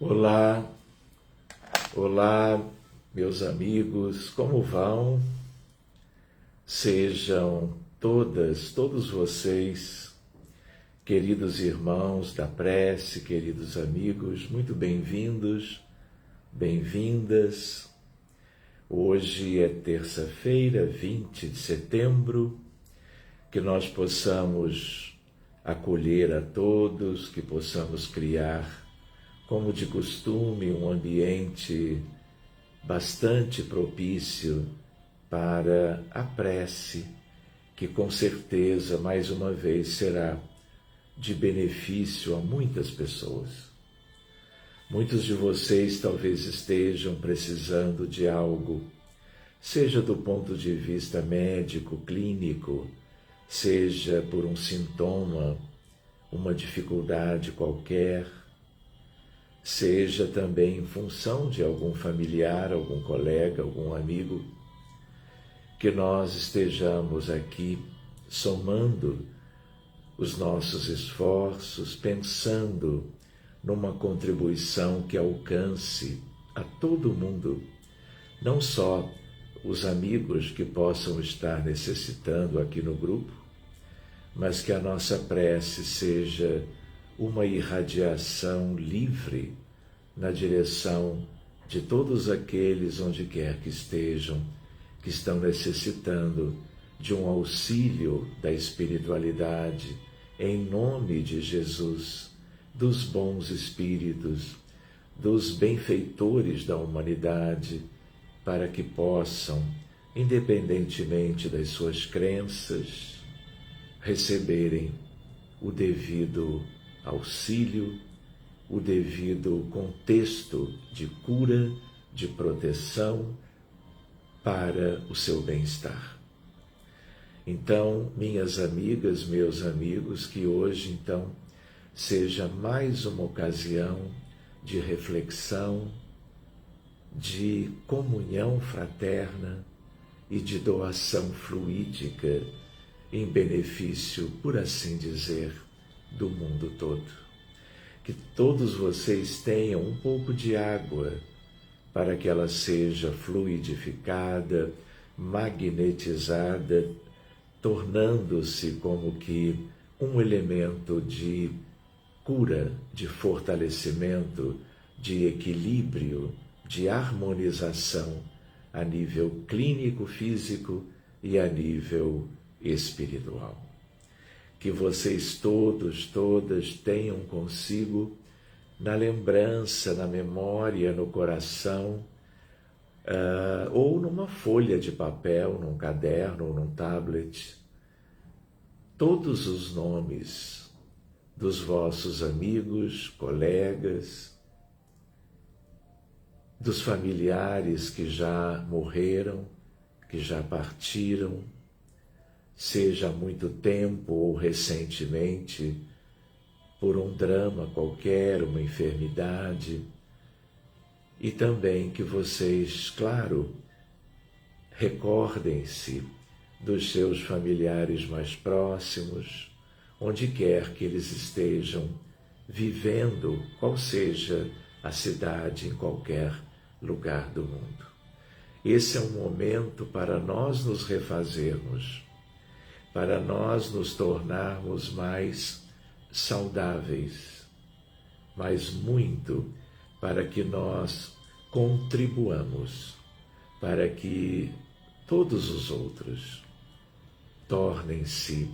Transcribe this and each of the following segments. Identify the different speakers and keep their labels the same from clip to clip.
Speaker 1: Olá, olá, meus amigos, como vão? Sejam todos vocês, queridos irmãos da prece, queridos amigos, muito bem-vindos, bem-vindas. Hoje é terça-feira, 20 de setembro, que nós possamos acolher a todos, que possamos criar, como de costume, um ambiente bastante propício para a prece, que com certeza, mais uma vez, será de benefício a muitas pessoas. Muitos de vocês talvez estejam precisando de algo, seja do ponto de vista médico, clínico, seja por um sintoma, uma dificuldade qualquer, seja também em função de algum familiar, algum colega, algum amigo, que nós estejamos aqui somando os nossos esforços, pensando numa contribuição que alcance a todo mundo, não só os amigos que possam estar necessitando aqui no grupo, mas que a nossa prece seja uma irradiação livre na direção de todos aqueles, onde quer que estejam, que estão necessitando de um auxílio da espiritualidade, em nome de Jesus, dos bons espíritos, dos benfeitores da humanidade, para que possam, independentemente das suas crenças, receberem o devido auxílio, o devido contexto de cura, de proteção para o seu bem-estar. Então, minhas amigas, meus amigos, que hoje, então, seja mais uma ocasião de reflexão, de comunhão fraterna e de doação fluídica em benefício, por assim dizer, do mundo todo. Que todos vocês tenham um pouco de água para que ela seja fluidificada, magnetizada, tornando-se como que um elemento de cura, de fortalecimento, de equilíbrio, de harmonização a nível clínico, físico e a nível espiritual. Que vocês todas tenham consigo, na lembrança, na memória, no coração, ou numa folha de papel, num caderno ou num tablet, todos os nomes dos vossos amigos, colegas, dos familiares que já morreram, que já partiram, seja há muito tempo ou recentemente, por um drama qualquer, uma enfermidade, e também que vocês, claro, recordem-se dos seus familiares mais próximos, onde quer que eles estejam vivendo, qual seja a cidade, em qualquer lugar do mundo. Esse é um momento para nós nos refazermos, para nós nos tornarmos mais saudáveis, mas muito para que nós contribuamos, para que todos os outros tornem-se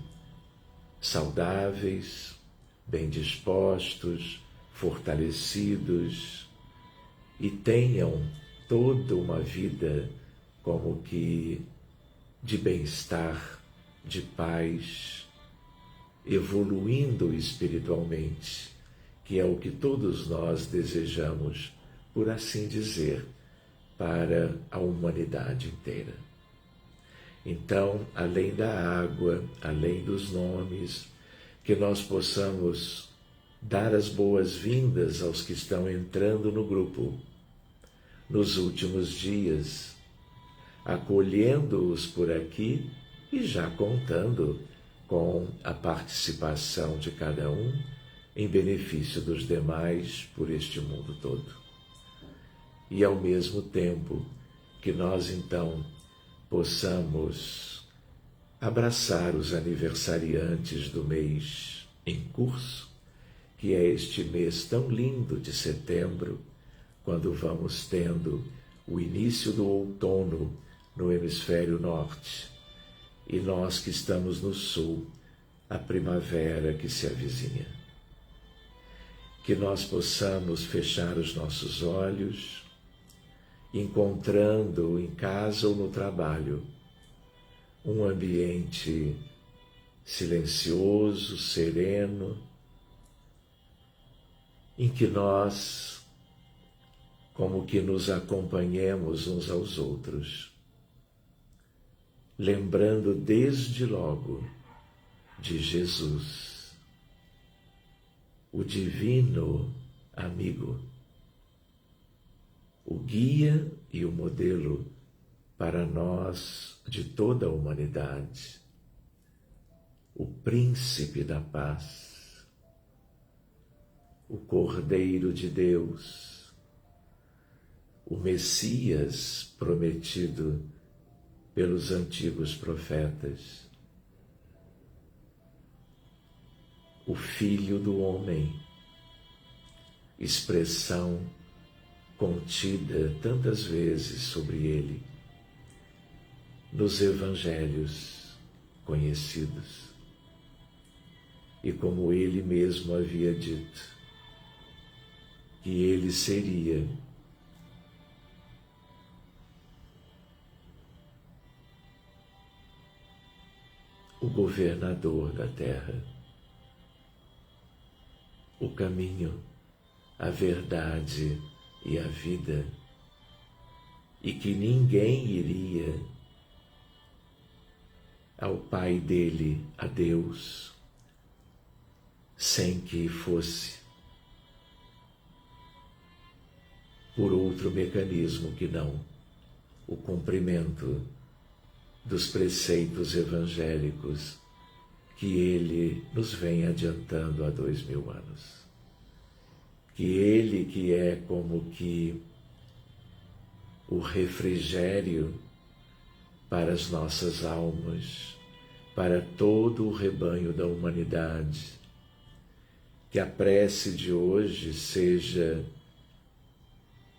Speaker 1: saudáveis, bem dispostos, fortalecidos e tenham toda uma vida como que de bem-estar, de paz, evoluindo espiritualmente, que é o que todos nós desejamos, por assim dizer, para a humanidade inteira. Então, além da água, além dos nomes, que nós possamos dar as boas-vindas aos que estão entrando no grupo nos últimos dias, acolhendo-os por aqui e já contando com a participação de cada um em benefício dos demais por este mundo todo. E ao mesmo tempo que nós então possamos abraçar os aniversariantes do mês em curso, que é este mês tão lindo de setembro, quando vamos tendo o início do outono no hemisfério norte, e nós que estamos no sul, a primavera que se avizinha. Que nós possamos fechar os nossos olhos, encontrando em casa ou no trabalho um ambiente silencioso, sereno, em que nós, como que nos acompanhemos uns aos outros, lembrando desde logo de Jesus, o divino amigo, o guia e o modelo para nós de toda a humanidade, o príncipe da paz, o Cordeiro de Deus, o Messias prometido pelos antigos profetas, o Filho do Homem, expressão contida tantas vezes sobre ele nos evangelhos conhecidos. E como ele mesmo havia dito, que ele seria o governador da terra, o caminho, a verdade e a vida, e que ninguém iria ao Pai dele, a Deus, sem que fosse por outro mecanismo que não o cumprimento dos preceitos evangélicos que ele nos vem adiantando há 2000 anos. Que ele que é como que o refrigério para as nossas almas, para todo o rebanho da humanidade, que a prece de hoje seja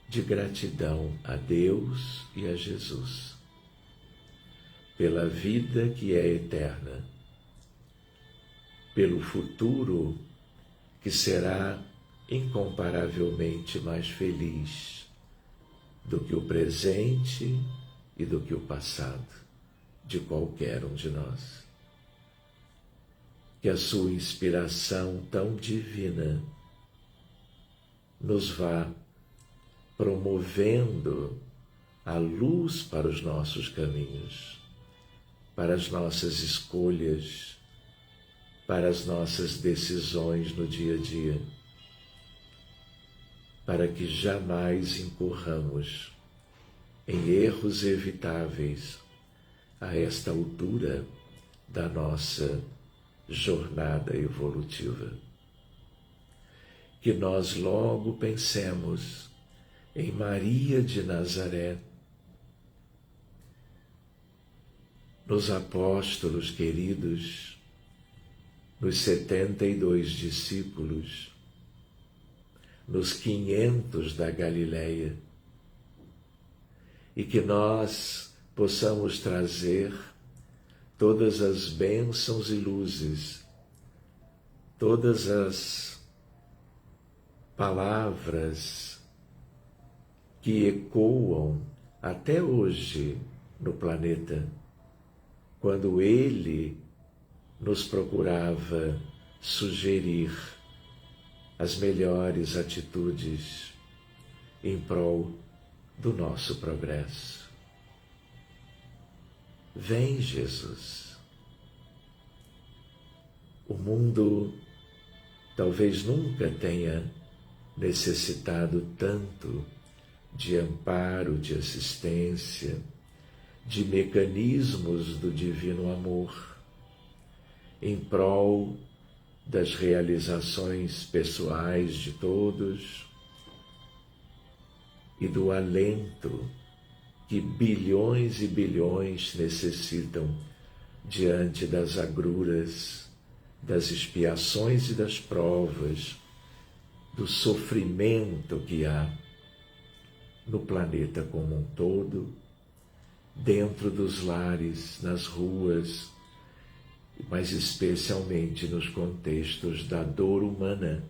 Speaker 1: de gratidão a Deus e a Jesus, pela vida que é eterna, pelo futuro que será incomparavelmente mais feliz do que o presente e do que o passado de qualquer um de nós. Que a sua inspiração tão divina nos vá promovendo a luz para os nossos caminhos, para as nossas escolhas, para as nossas decisões no dia a dia, para que jamais incorramos em erros evitáveis a esta altura da nossa jornada evolutiva. Que nós logo pensemos em Maria de Nazaré, nos apóstolos queridos, nos 72 discípulos, nos 500 da Galileia, e que nós possamos trazer todas as bênçãos e luzes, todas as palavras que ecoam até hoje no planeta, quando ele nos procurava sugerir as melhores atitudes em prol do nosso progresso. Vem, Jesus. O mundo talvez nunca tenha necessitado tanto de amparo, de assistência, de mecanismos do divino amor, em prol das realizações pessoais de todos e do alento que bilhões e bilhões necessitam diante das agruras, das expiações e das provas, do sofrimento que há no planeta como um todo, dentro dos lares, nas ruas, mas especialmente nos contextos da dor humana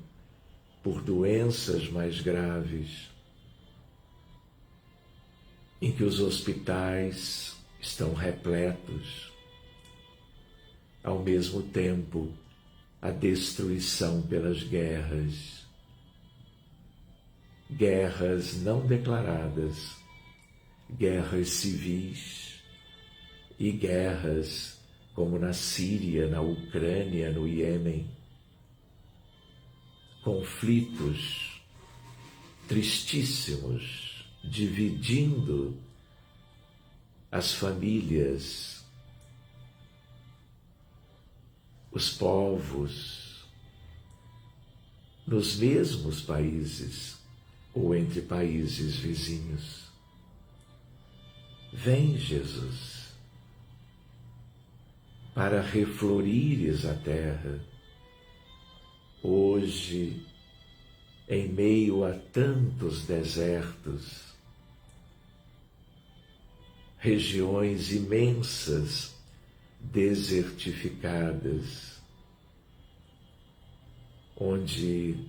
Speaker 1: por doenças mais graves, em que os hospitais estão repletos, ao mesmo tempo a destruição pelas guerras, guerras não declaradas, guerras civis e guerras como na Síria, na Ucrânia, no Iêmen, conflitos tristíssimos, dividindo as famílias, os povos, nos mesmos países ou entre países vizinhos. Vem, Jesus, para reflorires a terra, hoje, em meio a tantos desertos, regiões imensas, desertificadas, onde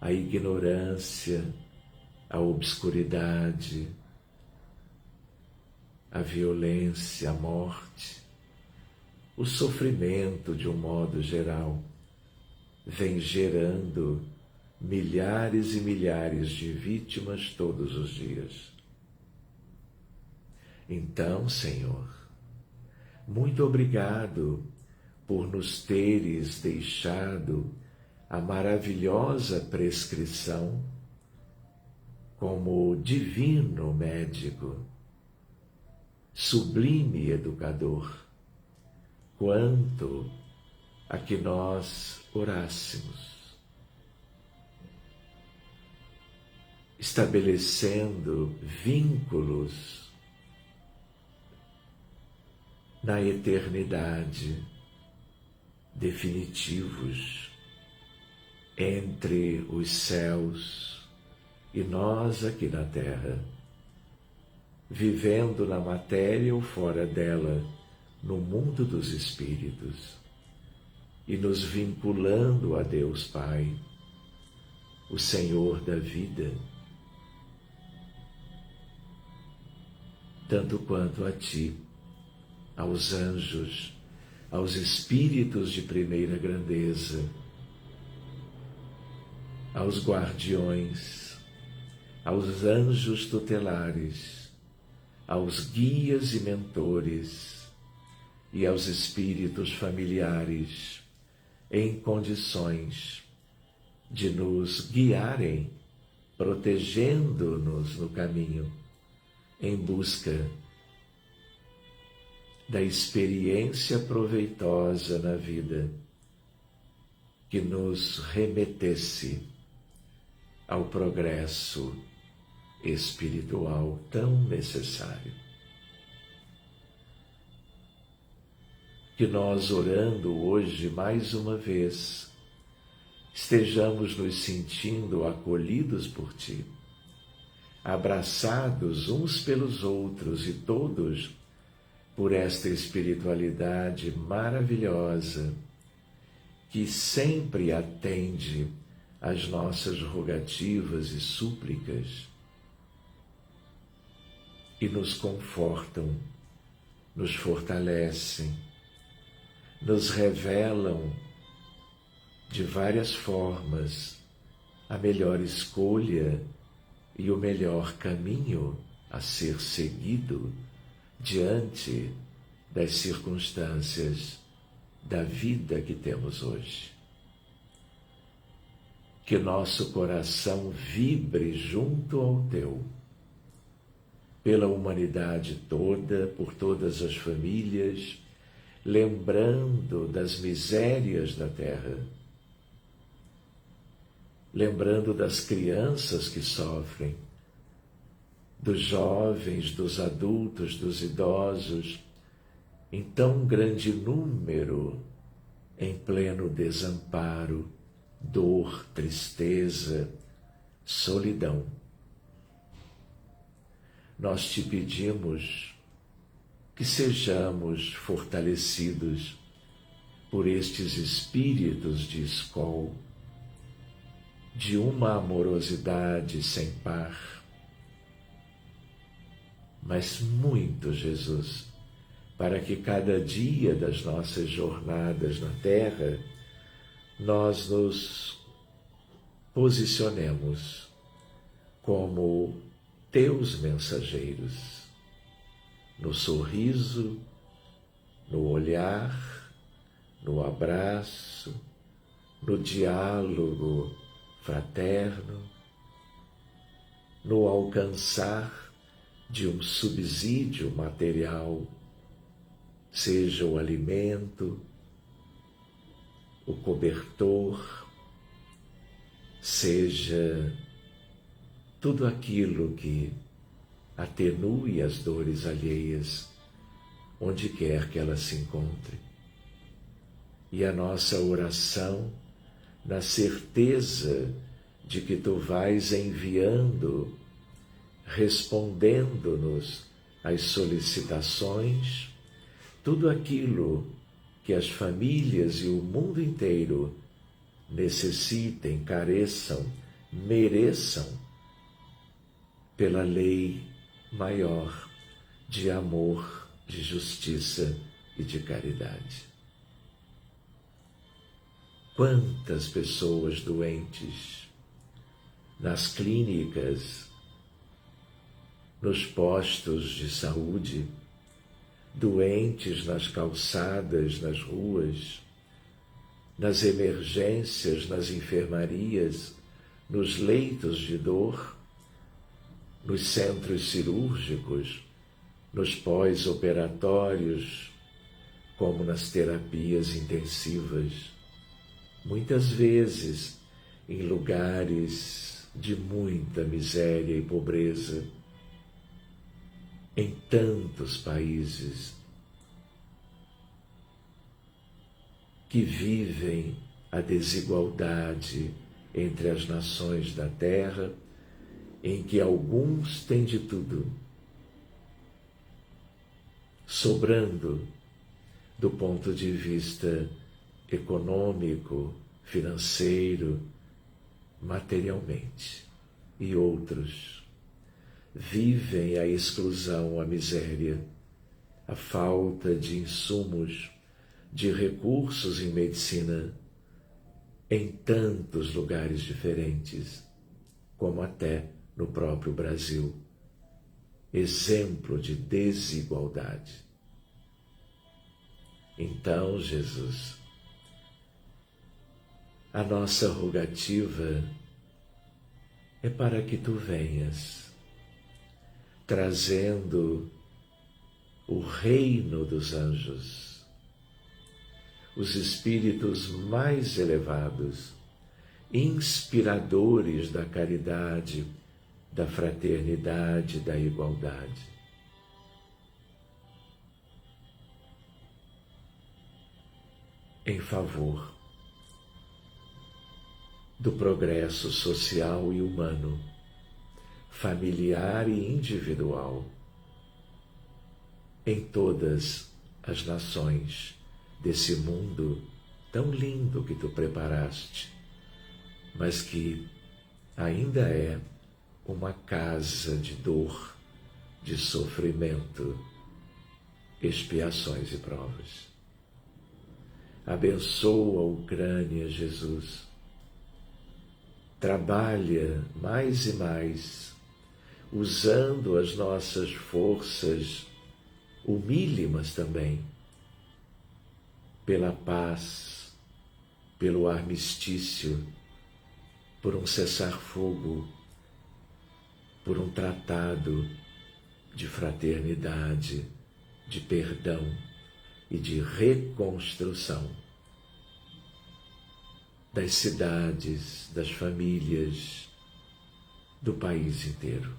Speaker 1: a ignorância, a obscuridade, a violência, a morte, o sofrimento de um modo geral, vem gerando milhares e milhares de vítimas todos os dias. Então, Senhor, muito obrigado por nos teres deixado a maravilhosa prescrição como divino médico, sublime educador, quanto a que nós orássemos, estabelecendo vínculos na eternidade, definitivos, entre os céus e nós aqui na terra, vivendo na matéria ou fora dela, no mundo dos espíritos, e nos vinculando a Deus Pai, o Senhor da vida, tanto quanto a Ti, aos anjos, aos espíritos de primeira grandeza, aos guardiões, aos anjos tutelares, aos guias e mentores e aos espíritos familiares em condições de nos guiarem, protegendo-nos no caminho, em busca da experiência proveitosa na vida, que nos remetesse ao progresso espiritual tão necessário. Que nós, orando hoje mais uma vez, estejamos nos sentindo acolhidos por Ti, abraçados uns pelos outros e todos por esta espiritualidade maravilhosa que sempre atende às nossas rogativas e súplicas e nos confortam, nos fortalecem, nos revelam de várias formas a melhor escolha e o melhor caminho a ser seguido diante das circunstâncias da vida que temos hoje. Que nosso coração vibre junto ao Teu, pela humanidade toda, por todas as famílias, lembrando das misérias da terra, lembrando das crianças que sofrem, dos jovens, dos adultos, dos idosos, em tão grande número, em pleno desamparo, dor, tristeza, solidão. Nós te pedimos que sejamos fortalecidos por estes espíritos de escol, de uma amorosidade sem par, mas muito, Jesus, para que cada dia das nossas jornadas na Terra nós nos posicionemos como teus mensageiros, no sorriso, no olhar, no abraço, no diálogo fraterno, no alcançar de um subsídio material, seja o alimento, o cobertor, seja tudo aquilo que atenue as dores alheias, onde quer que ela se encontre. E a nossa oração, na certeza de que tu vais enviando, respondendo-nos às solicitações, tudo aquilo que as famílias e o mundo inteiro necessitem, careçam, mereçam, pela lei maior de amor, de justiça e de caridade. Quantas pessoas doentes nas clínicas, nos postos de saúde, doentes nas calçadas, nas ruas, nas emergências, nas enfermarias, nos leitos de dor, nos centros cirúrgicos, nos pós-operatórios, como nas terapias intensivas, muitas vezes em lugares de muita miséria e pobreza, em tantos países que vivem a desigualdade entre as nações da terra, em que alguns têm de tudo, sobrando do ponto de vista econômico, financeiro, materialmente, e outros vivem a exclusão, a miséria, a falta de insumos, de recursos em medicina, em tantos lugares diferentes, como até no próprio Brasil. Exemplo de desigualdade. Então, Jesus, a nossa rogativa é para que tu venhas, trazendo o reino dos anjos, os espíritos mais elevados, inspiradores da caridade, da fraternidade, da igualdade. Em favor do progresso social e humano, familiar e individual, em todas as nações desse mundo tão lindo que tu preparaste, mas que ainda é uma casa de dor, de sofrimento, expiações e provas. Abençoa a Ucrânia, Jesus. Trabalha mais e mais, usando as nossas forças humílimas também, pela paz, pelo armistício, por um cessar-fogo, por um tratado de fraternidade, de perdão e de reconstrução. das cidades, das famílias, do país inteiro.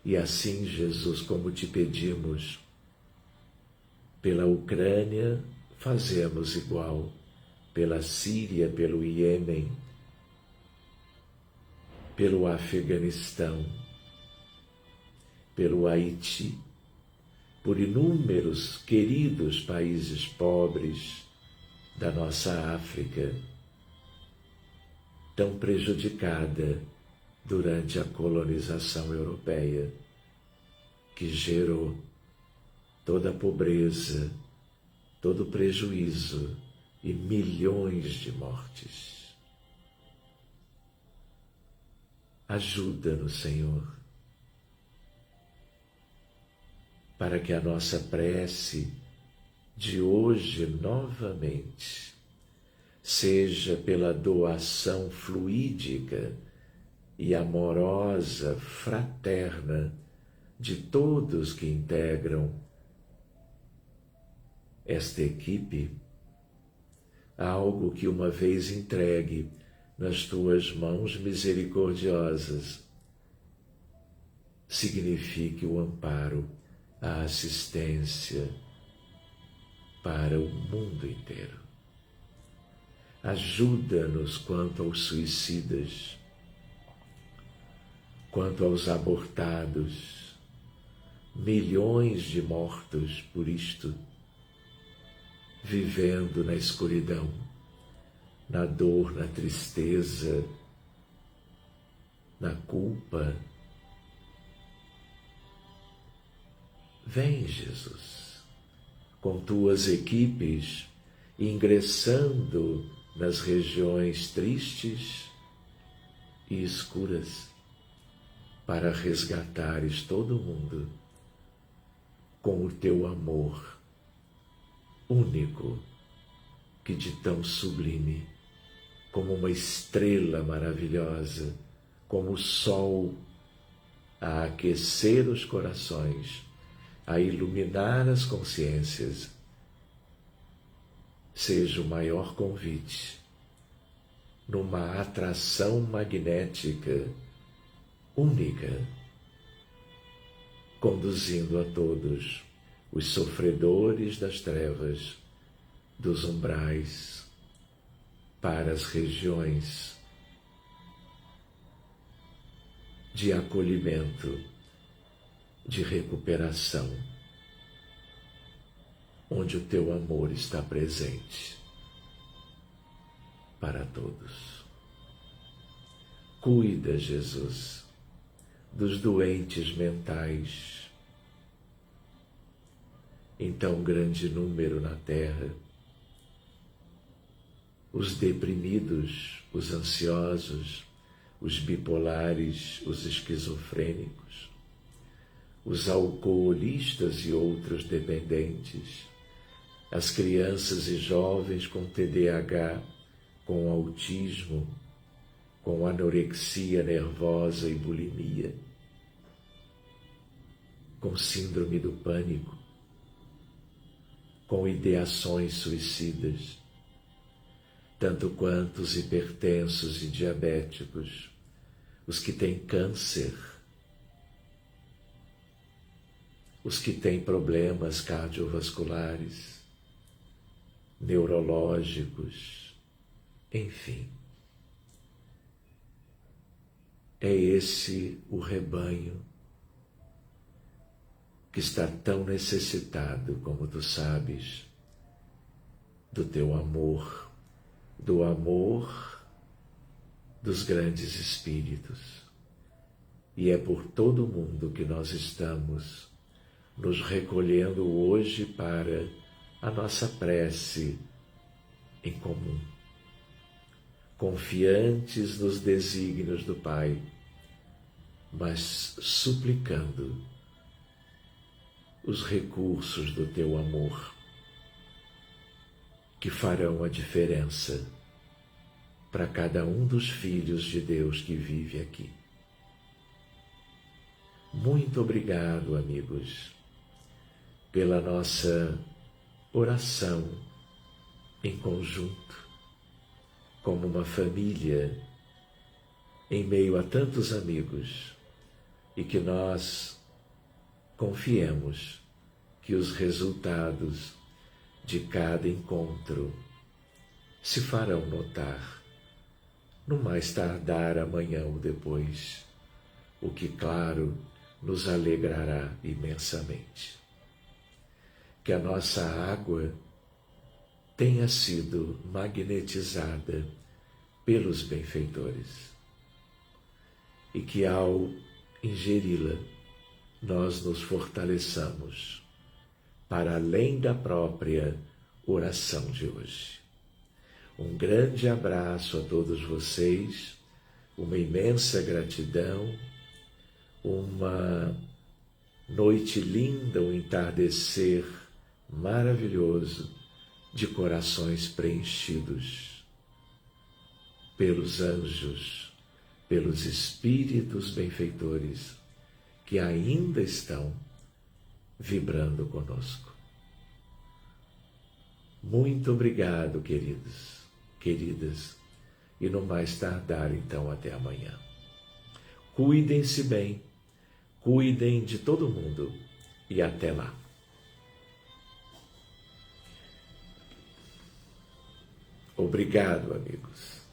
Speaker 1: E assim, Jesus, como te pedimos, pela Ucrânia, fazemos igual, pela Síria, pelo Iêmen, pelo Afeganistão, pelo Haiti, por inúmeros queridos países pobres da nossa África, tão prejudicada durante a colonização europeia, que gerou toda a pobreza, todo o prejuízo e milhões de mortes. Ajuda-nos, Senhor, para que a nossa prece de hoje novamente seja pela doação fluídica e amorosa, fraterna de todos que integram esta equipe, algo que uma vez entregue nas tuas mãos misericordiosas signifique o amparo, a assistência para o mundo inteiro. Ajuda-nos quanto aos suicidas, quanto aos abortados, milhões de mortos por isto, vivendo na escuridão, na dor, na tristeza, na culpa. Vem, Jesus, com tuas equipes, ingressando nas regiões tristes e escuras, para resgatares todo mundo com o teu amor único, que de tão sublime, como uma estrela maravilhosa, como o sol a aquecer os corações, a iluminar as consciências, seja o maior convite, numa atração magnética única, conduzindo a todos os sofredores das trevas, dos umbrais, para as regiões de acolhimento, de recuperação, onde o teu amor está presente para todos. Cuida, Jesus, dos doentes mentais, em tão grande número na terra, os deprimidos, os ansiosos, os bipolares, os esquizofrênicos, os alcoolistas e outros dependentes, as crianças e jovens com TDAH, com autismo, com anorexia nervosa e bulimia, com síndrome do pânico, com ideações suicidas, tanto quanto os hipertensos e diabéticos, os que têm câncer, os que têm problemas cardiovasculares, neurológicos, enfim. É esse o rebanho que está tão necessitado, como tu sabes, do teu amor, do amor dos grandes espíritos. E é por todo o mundo que nós estamos nos recolhendo hoje para a nossa prece em comum, confiantes nos desígnios do Pai, mas suplicando os recursos do teu amor, que farão a diferença para cada um dos filhos de Deus que vive aqui. Muito obrigado, amigos, pela nossa oração em conjunto, como uma família, em meio a tantos amigos, e que nós confiemos que os resultados de cada encontro se farão notar, no mais tardar amanhã ou depois, o que, claro, nos alegrará imensamente. Que a nossa água tenha sido magnetizada pelos benfeitores e que, ao ingeri-la, nós nos fortaleçamos para além da própria oração de hoje. Um grande abraço a todos vocês, uma imensa gratidão, uma noite linda, um entardecer maravilhoso, de corações preenchidos pelos anjos, pelos espíritos benfeitores que ainda estão vibrando conosco. Muito obrigado, queridos, queridas, e no mais tardar, então, até amanhã. Cuidem-se bem, cuidem de todo mundo e até lá. Obrigado, amigos.